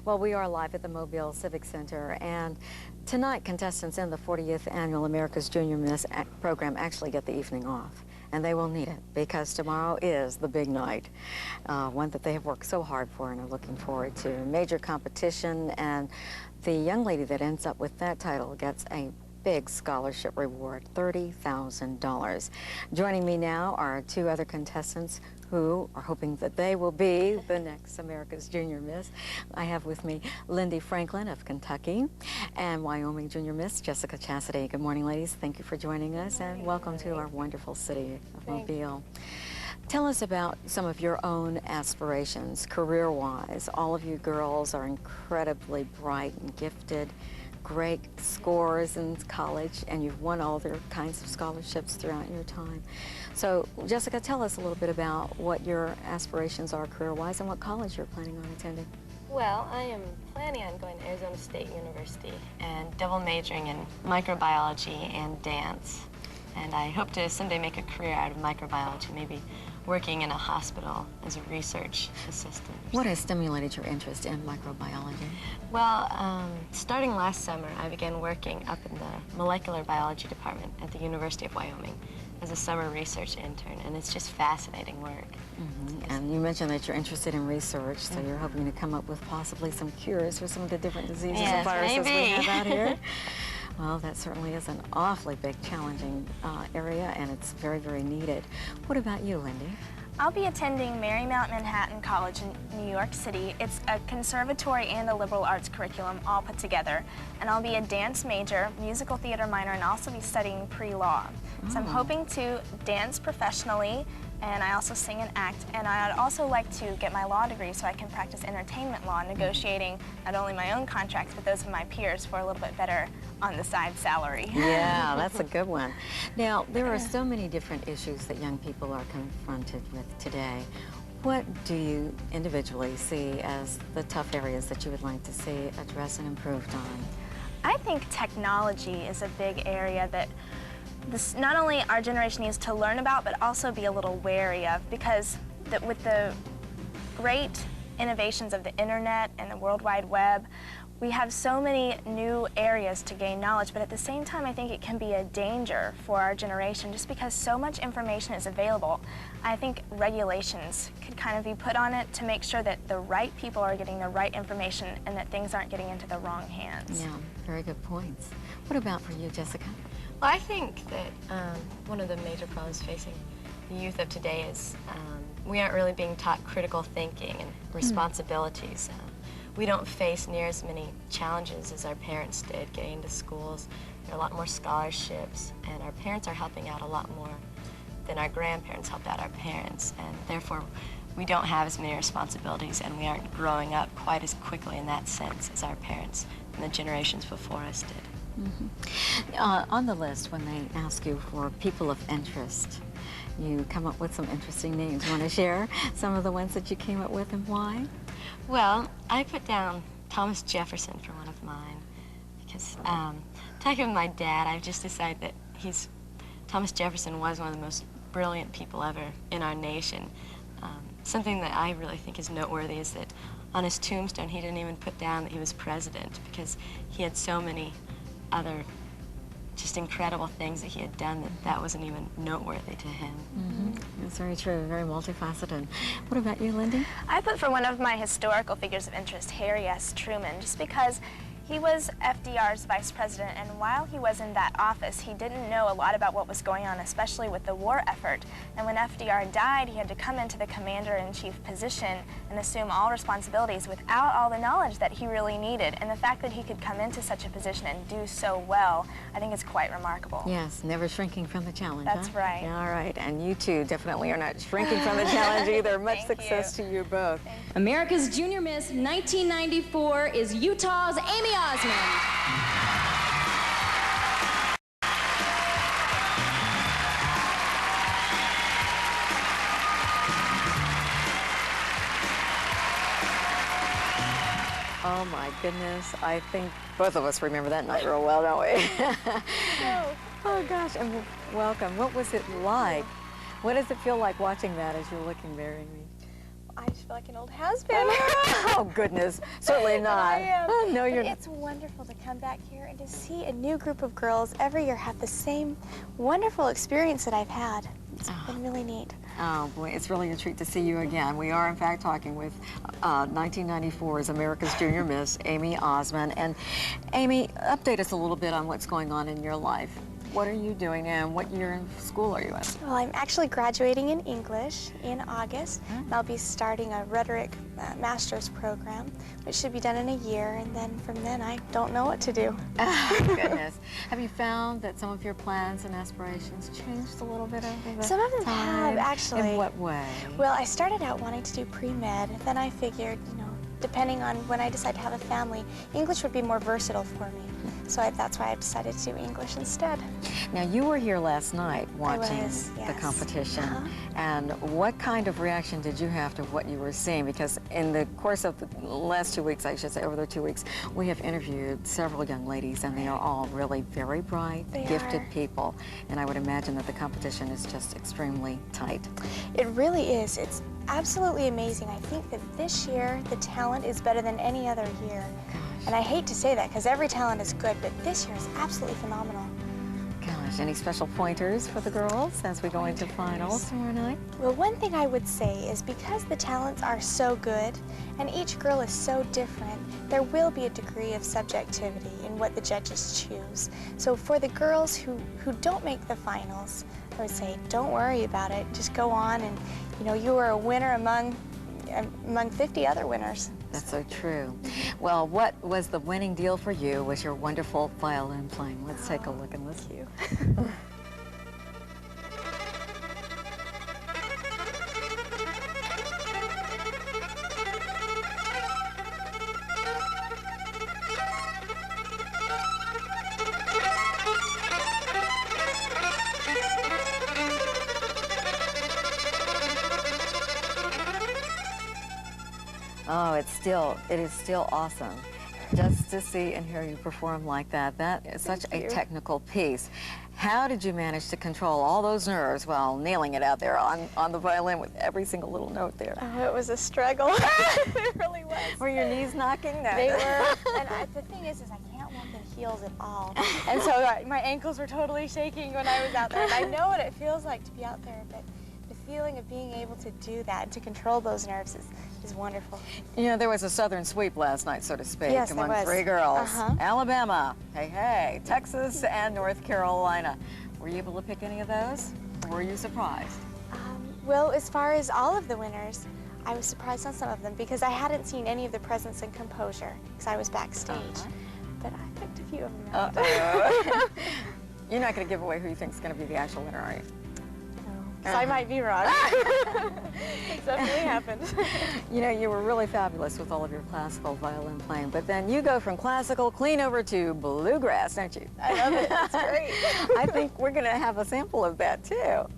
Well, we are live at the Mobile Civic Center, and tonight contestants in the 40th Annual America's Junior Miss program actually get the evening off. And they will need it because tomorrow is the big night, one that they have worked so hard for and are looking forward to. Major competition, and the young lady that ends up with that title gets a big scholarship reward, $30,000. Joining me now are two other contestants who are hoping that they will be the next America's Junior Miss. I have with me Lindy Franklin of Kentucky and Wyoming Junior Miss Jessica Chastity. Good morning, ladies. Thank you for joining us, and welcome to our wonderful city of Mobile. Tell us about some of your own aspirations, career-wise. All of you girls are incredibly bright and gifted, great scores in college, and you've won all their kinds of scholarships throughout your time. So, Jessica, tell us a little bit about what your aspirations are career-wise and what college you're planning on attending. Well, I am planning on going to Arizona State University and double majoring in microbiology and dance. And I hope to someday make a career out of microbiology, maybe working in a hospital as a research assistant. What has stimulated your interest in microbiology? Well, starting last summer, I began working up in the molecular biology department at the University of Wyoming as a summer research intern, and it's just fascinating work. And you mentioned that you're interested in research, so you're hoping to come up with possibly some cures for some of the different diseases and viruses we have out here. Well, that certainly is an awfully big, challenging area, and it's very, very needed. What about you, Lindy? I'll be attending Marymount Manhattan College in New York City. It's a conservatory and a liberal arts curriculum all put together. And I'll be a dance major, musical theater minor, and also be studying pre-law. So I'm hoping to dance professionally, and I also sing and act. And I'd also like to get my law degree so I can practice entertainment law, negotiating not only my own contracts, but those of my peers for a little bit better on-the-side salary. Yeah, that's a good one. Now, there are so many different issues that young people are confronted with today. What do you individually see as the tough areas that you would like to see addressed and improved on? I think technology is a big area that not only our generation needs to learn about, but also be a little wary of, because with the great innovations of the internet and the World Wide Web, we have so many new areas to gain knowledge, but at the same time, I think it can be a danger for our generation just because so much information is available. I think regulations could kind of be put on it to make sure that the right people are getting the right information and that things aren't getting into the wrong hands. Yeah, very good points. What about for you, Jessica? Well, I think that one of the major problems facing the youth of today is we aren't really being taught critical thinking and responsibilities. We don't face near as many challenges as our parents did getting into schools. There are a lot more scholarships, and our parents are helping out a lot more than our grandparents helped out our parents, and therefore we don't have as many responsibilities, and we aren't growing up quite as quickly in that sense as our parents and the generations before us did. On the list, when they ask you for people of interest, you come up with some interesting names. You want to share some of the ones that you came up with and why? Well, I put down Thomas Jefferson for one of mine because talking with my dad, I've just decided that Thomas Jefferson was one of the most brilliant people ever in our nation. Something that I really think is noteworthy is that on his tombstone, he didn't even put down that he was president because he had so many other just incredible things that he had done that wasn't even noteworthy to him. That's very true, very multifaceted. What about you, Lindy? I put for one of my historical figures of interest, Harry S. Truman, just because he was FDR's vice president, and while he was in that office, he didn't know a lot about what was going on, especially with the war effort. And when FDR died, he had to come into the commander-in-chief position and assume all responsibilities without all the knowledge that he really needed. And the fact that he could come into such a position and do so well, I think is quite remarkable. Yes, never shrinking from the challenge. That's right. Yeah, all right, and you two definitely are not shrinking from the challenge either. Much success to you both. America's Junior Miss 1994 is Utah's Amy Osmond. Oh my goodness, I think both of us remember that night real well, don't we? Oh gosh, and welcome. What was it like? What does it feel like watching that as you're looking there, Amy? I just feel like an old has-been. Oh, goodness. Certainly not. I am. Oh, no, But you're it's wonderful to come back here and to see a new group of girls every year have the same wonderful experience that I've had. It's been really neat. Oh, boy, it's really a treat to see you again. We are, in fact, talking with 1994's America's Junior Miss, Amy Osmond. And, Amy, update us a little bit on what's going on in your life. What are you doing, and what year in school are you in? Well, I'm actually graduating in English in August, and I'll be starting a rhetoric master's program, which should be done in a year, and then from then I don't know what to do. Oh, goodness. Have you found that some of your plans and aspirations changed a little bit over the Some of them time? have, actually. In what way? Well, I started out wanting to do pre-med, then I figured, you know, depending on when I decide to have a family, English would be more versatile for me. So that's why I decided to do English instead. Now, you were here last night watching was, the yes. competition. Uh-huh. And what kind of reaction did you have to what you were seeing? Because in the course of the last 2 weeks, I should say, over the 2 weeks, we have interviewed several young ladies, and they are all really very bright, They gifted are. people. And I would imagine that the competition is just extremely tight. It really is. It's absolutely amazing. I think that this year, the talent is better than any other year. And I hate to say that because every talent is good, but this year is absolutely phenomenal. Gosh, any special pointers for the girls as we go into finals tomorrow night? Well, one thing I would say is because the talents are so good and each girl is so different, there will be a degree of subjectivity in what the judges choose. So for the girls who don't make the finals, I would say don't worry about it. Just go on and, you know, you are a winner among 50 other winners. That's so true. Well, what was the winning deal for you was your wonderful violin playing. Let's take a look and listen. Oh, it is still awesome just to see and hear you perform like that. That is such a technical piece. How did you manage to control all those nerves while nailing it out there on the violin with every single little note there? Oh, it was a struggle. It really was. Were your knees knocking? No. They were. And the thing is I can't walk in heels at all. And so my ankles were totally shaking when I was out there. And I know what it feels like to be out there, but the feeling of being able to do that and to control those nerves is wonderful. You know, there was a southern sweep last night, so to speak, Yes, there among was. 3 girls. Uh-huh. Alabama, hey, hey, Texas, and North Carolina. Were you able to pick any of those, or were you surprised? Well, as far as all of the winners, I was surprised on some of them because I hadn't seen any of the presence and composure because I was backstage. But I picked a few of them out. Uh-oh. You're not going to give away who you think is going to be the actual winner, are you? So I might be wrong. It's definitely happened. You know, you were really fabulous with all of your classical violin playing, but then you go from classical clean over to bluegrass, don't you? I love it. It's great. I think we're going to have a sample of that, too.